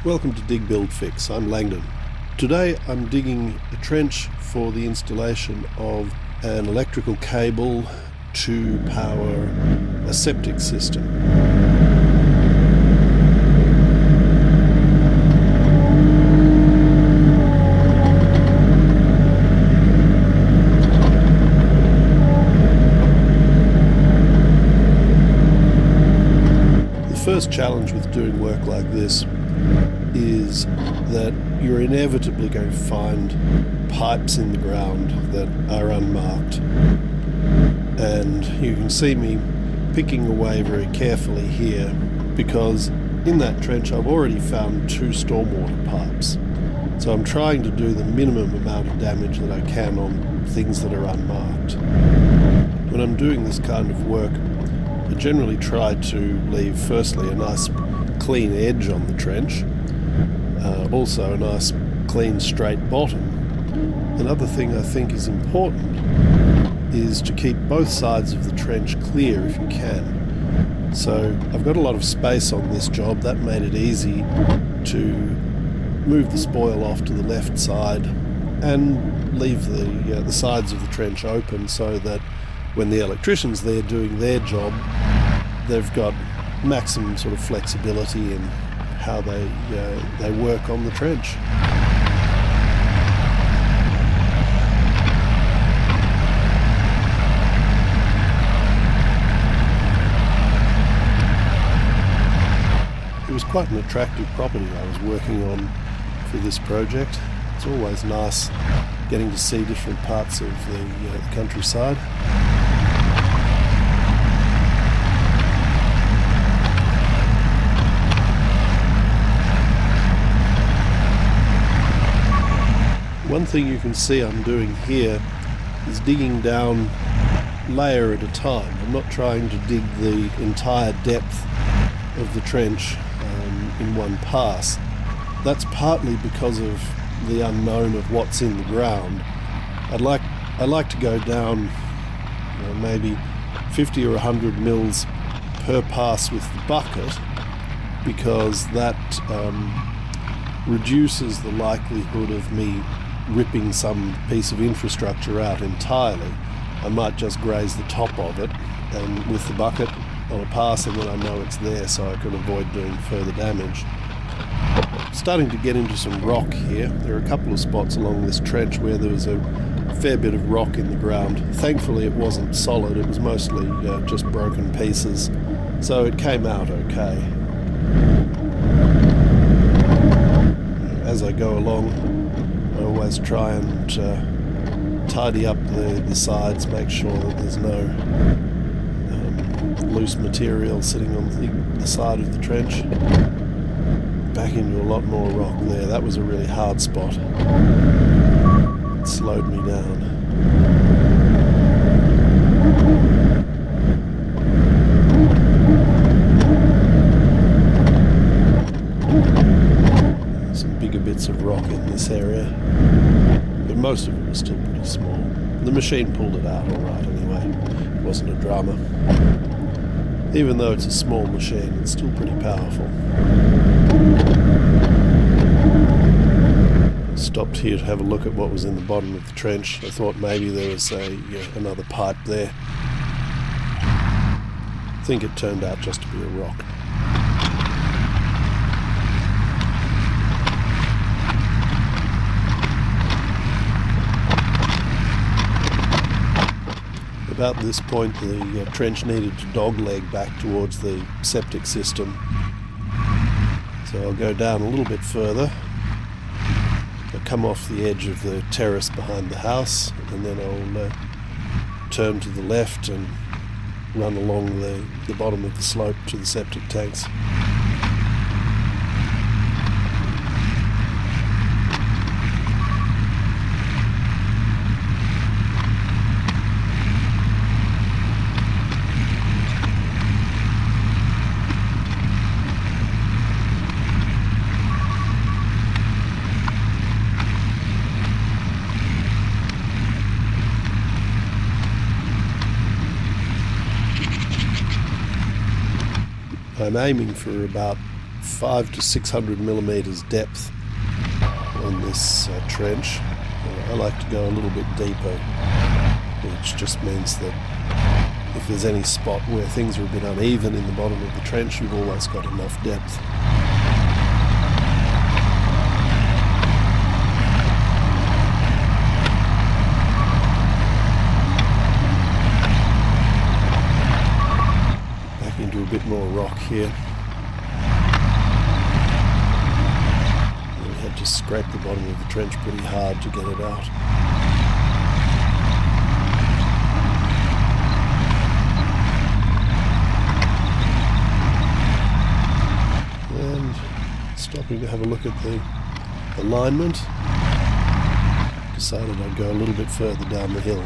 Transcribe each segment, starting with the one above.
Welcome to DigBuildFix, I'm Langdon. Today I'm digging a trench for the installation of an electrical cable to power a septic system. The first challenge with doing work like this is that you're inevitably going to find pipes in the ground that are unmarked. And you can see me picking away very carefully here because in that trench I've already found 2 stormwater pipes. So I'm trying to do the minimum amount of damage that I can on things that are unmarked. When I'm doing this kind of work, I generally try to leave firstly a nice clean edge on the trench. Also a nice clean straight bottom. Another thing I think is important is to keep both sides of the trench clear if you can. So I've got a lot of space on this job. That made it easy to move the spoil off to the left side and leave the sides of the trench open so that when the electrician's there doing their job, they've got maximum sort of flexibility in how they work on the trench. It was quite an attractive property I was working on for this project. It's always nice getting to see different parts of the countryside. One thing you can see I'm doing here is digging down layer at a time. I'm not trying to dig the entire depth of the trench in one pass. That's partly because of the unknown of what's in the ground. I like to go down maybe 50 or 100 mils per pass with the bucket because that reduces the likelihood of me ripping some piece of infrastructure out entirely. I might just graze the top of it and with the bucket on a pass, and then I know it's there so I can avoid doing further damage. Starting to get into some rock here. There are a couple of spots along this trench where there was a fair bit of rock in the ground. Thankfully it wasn't solid, it was mostly just broken pieces, so it came out okay. As I go along, I always try and tidy up the sides, make sure that there's no loose material sitting on the side of the trench. Back into a lot more rock there. That was a really hard spot. It slowed me down. Some bigger bits of rock in this area, but most of it was still pretty small. The machine pulled it out all right anyway. It wasn't a drama. Even though it's a small machine, it's still pretty powerful. Stopped here to have a look at what was in the bottom of the trench. I thought maybe there was another pipe there. I think it turned out just to be a rock. About this point the trench needed to dogleg back towards the septic system. So I'll go down a little bit further. I'll come off the edge of the terrace behind the house and then I'll turn to the left and run along the bottom of the slope to the septic tanks. I'm aiming for about 500 to 600 millimeters depth on this trench. I like to go a little bit deeper, which just means that if there's any spot where things are a bit uneven in the bottom of the trench, you've always got enough depth. Back into a bit more rock here. We had to scrape the bottom of the trench pretty hard to get it out. Stopping to have a look at the alignment, decided I'd go a little bit further down the hill.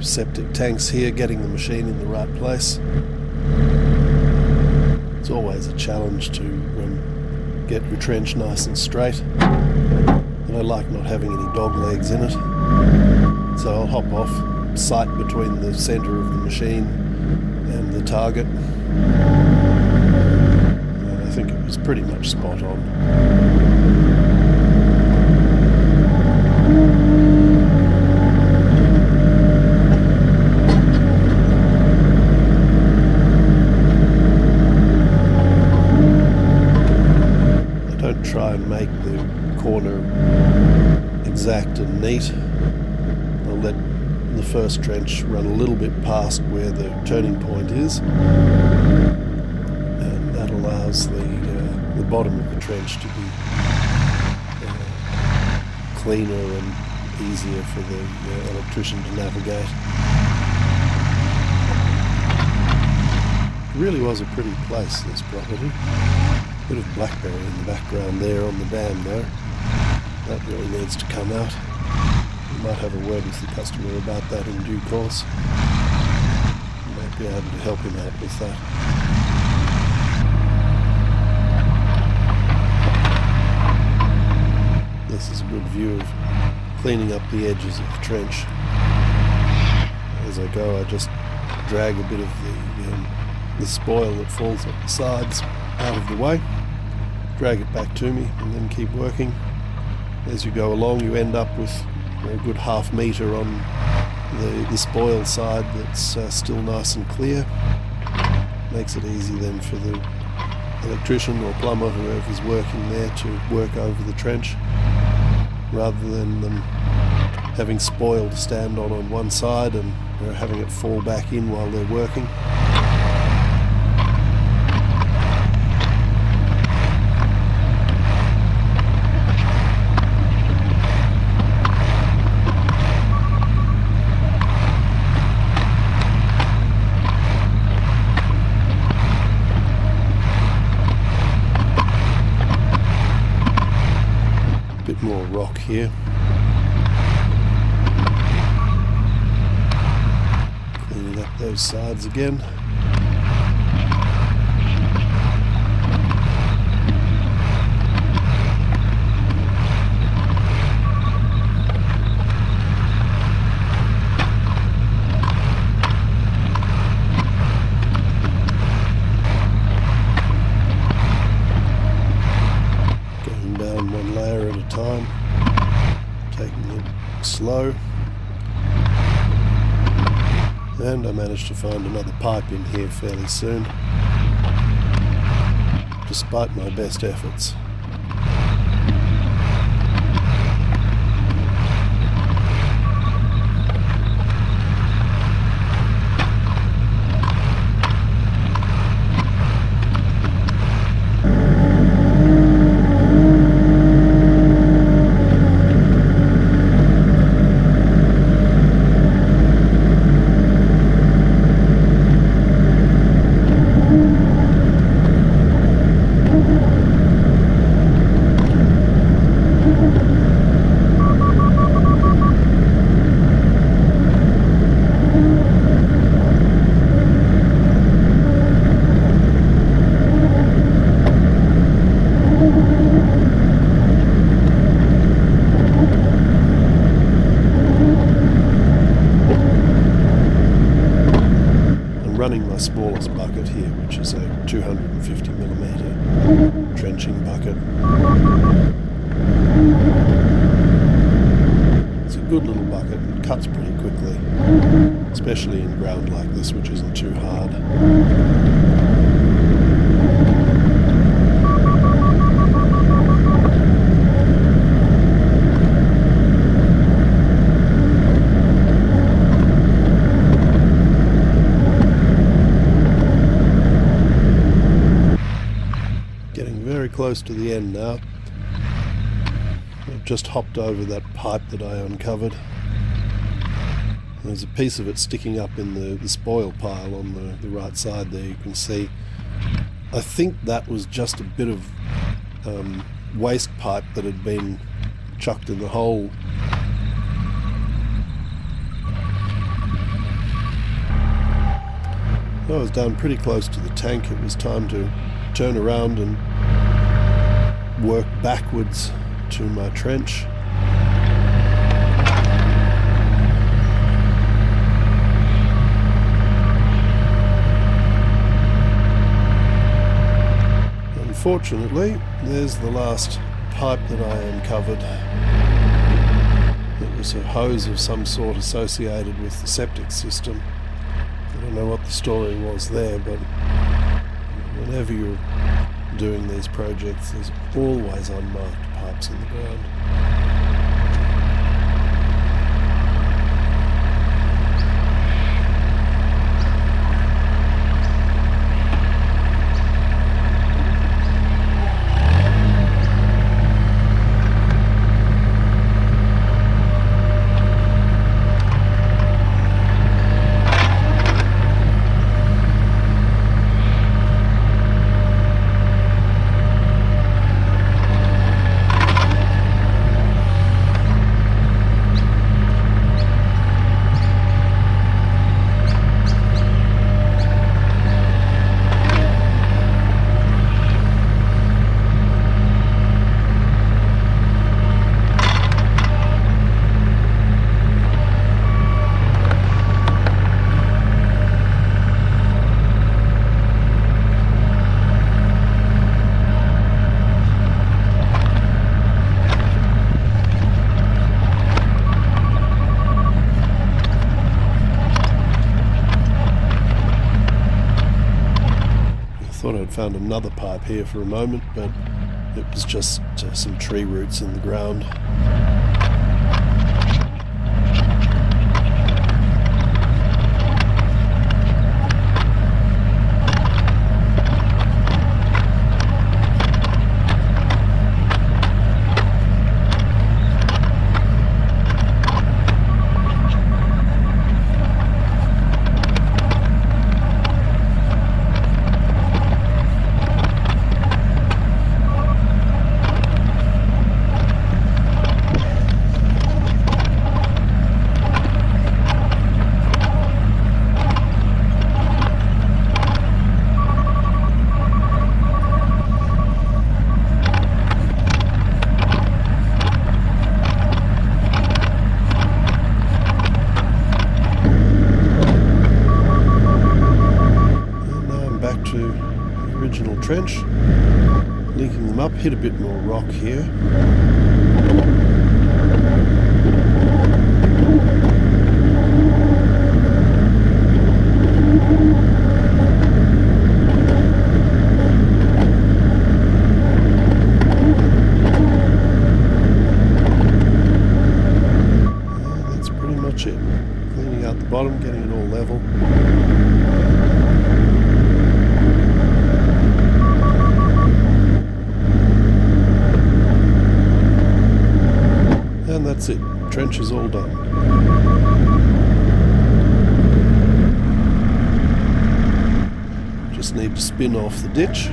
Septic tanks here, getting the machine in the right place. It's always a challenge to get your trench nice and straight, and I like not having any dog legs in it, so I'll hop off, sight between the centre of the machine and the target, and I think it was pretty much spot on. Try and make the corner exact and neat. I'll let the first trench run a little bit past where the turning point is, and that allows the bottom of the trench to be cleaner and easier for the electrician to navigate. It really was a pretty place, this property. Bit of blackberry in the background there on the dam though. That really needs to come out. We might have a word with the customer about that in due course. We might be able to help him out with that. This is a good view of cleaning up the edges of the trench. As I go, I just drag a bit of the spoil that falls off the sides out of the way, drag it back to me, and then keep working. As you go along, you end up with a good half metre on the spoil side that's still nice and clear. Makes it easy then for the electrician or plumber, whoever's working there, to work over the trench, rather than them having spoil to stand on one side and having it fall back in while they're working. More rock here. Cleaning up those sides again. Time, taking it slow, and I managed to find another pipe in here fairly soon, despite my best efforts. my smallest bucket here, which is a 250mm trenching bucket. It's a good little bucket and cuts pretty quickly, especially in ground like this, which isn't too hard. Close to the end now. I've just hopped over that pipe that I uncovered. There's a piece of it sticking up in the spoil pile on the right side there, you can see. I think that was just a bit of waste pipe that had been chucked in the hole. I was down pretty close to the tank. It was time to turn around and work backwards to my trench. Unfortunately, there's the last pipe that I uncovered. It was a hose of some sort associated with the septic system. I don't know what the story was there, but whenever you're doing these projects, there's always unmarked pipes in the ground. Thought I'd found another pipe here for a moment, but it was just some tree roots in the ground. Trench, linking them up, hit a bit more rock here. And that's pretty much it. Cleaning out the bottom, getting it all level. And that's it. Trench is all done. Just need to spin off the ditch.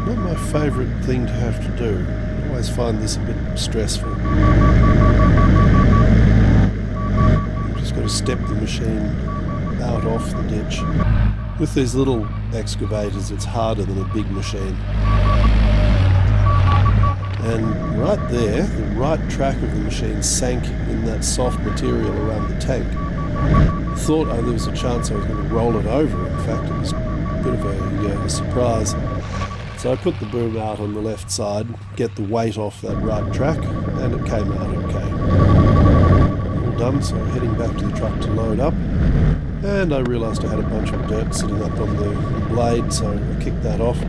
Not my favourite thing to have to do. I always find this a bit stressful. You've just got to step the machine out off the ditch. With these little excavators, it's harder than a big machine. And right there, the right track of the machine sank in that soft material around the tank. Thought there was a chance I was going to roll it over. In fact, it was a bit of a surprise. So I put the boom out on the left side, get the weight off that right track, and it came out okay. All done, so heading back to the truck to load up. And I realised I had a bunch of dirt sitting up on the blade, so I kicked that off.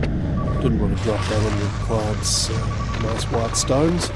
Didn't want to drop that on the client's nice white stones.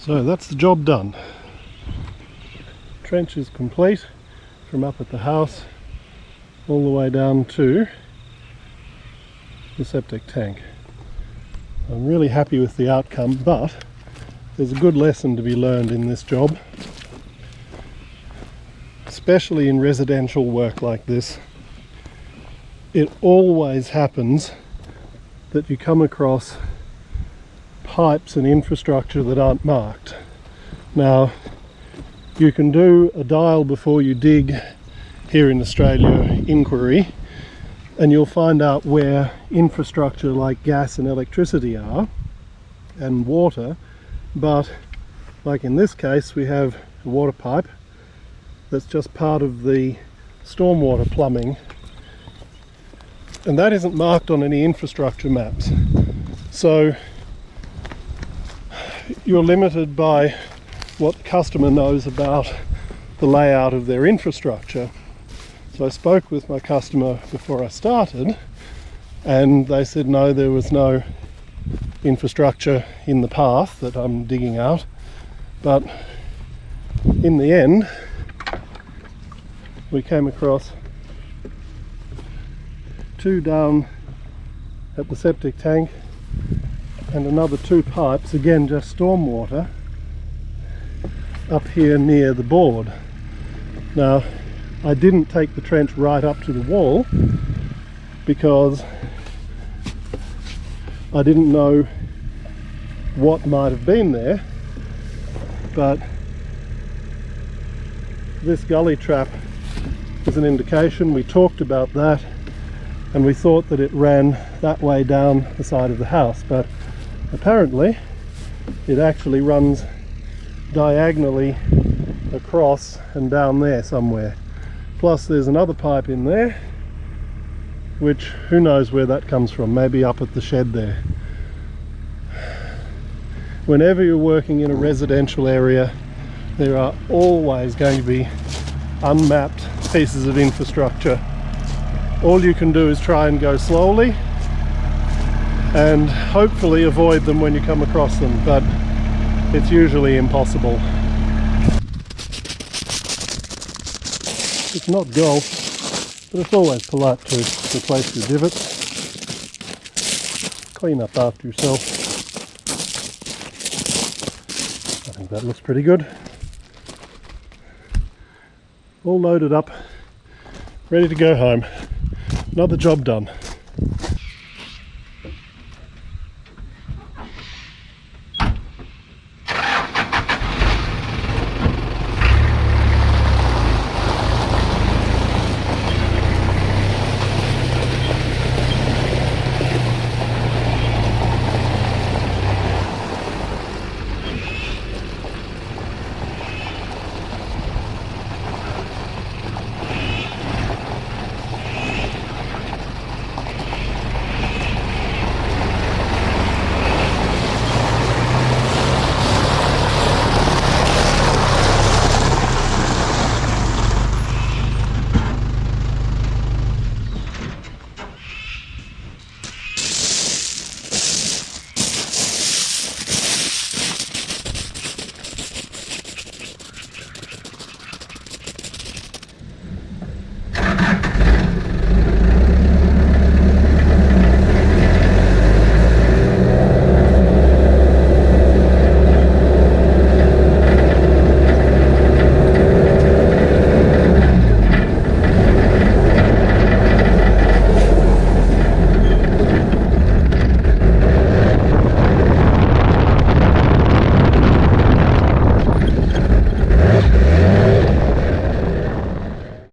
So that's the job done. Trench is complete from up at the house all the way down to the septic tank. I'm really happy with the outcome, but there's a good lesson to be learned in this job, especially in residential work like this. It always happens that you come across pipes and infrastructure that aren't marked. Now, you can do a dial before you dig here in Australia inquiry, and you'll find out where infrastructure like gas and electricity are and water, but like in this case we have a water pipe that's just part of the stormwater plumbing, and that isn't marked on any infrastructure maps. So you're limited by what the customer knows about the layout of their infrastructure. So I spoke with my customer before I started, and they said no, there was no infrastructure in the path that I'm digging out. But in the end, we came across two down at the septic tank and another two pipes, again just stormwater, up here near the board. Now, I didn't take the trench right up to the wall because I didn't know what might have been there, but this gully trap is an indication. We talked about that and we thought that it ran that way down the side of the house, but apparently it actually runs diagonally across and down there somewhere. Plus there's another pipe in there, which who knows where that comes from, maybe up at the shed there. Whenever you're working in a residential area, there are always going to be unmapped pieces of infrastructure. All you can do is try and go slowly and hopefully avoid them when you come across them, but it's usually impossible. It's not golf, but it's always polite to replace your divots. Clean up after yourself. I think that looks pretty good. All loaded up, ready to go home. Another job done.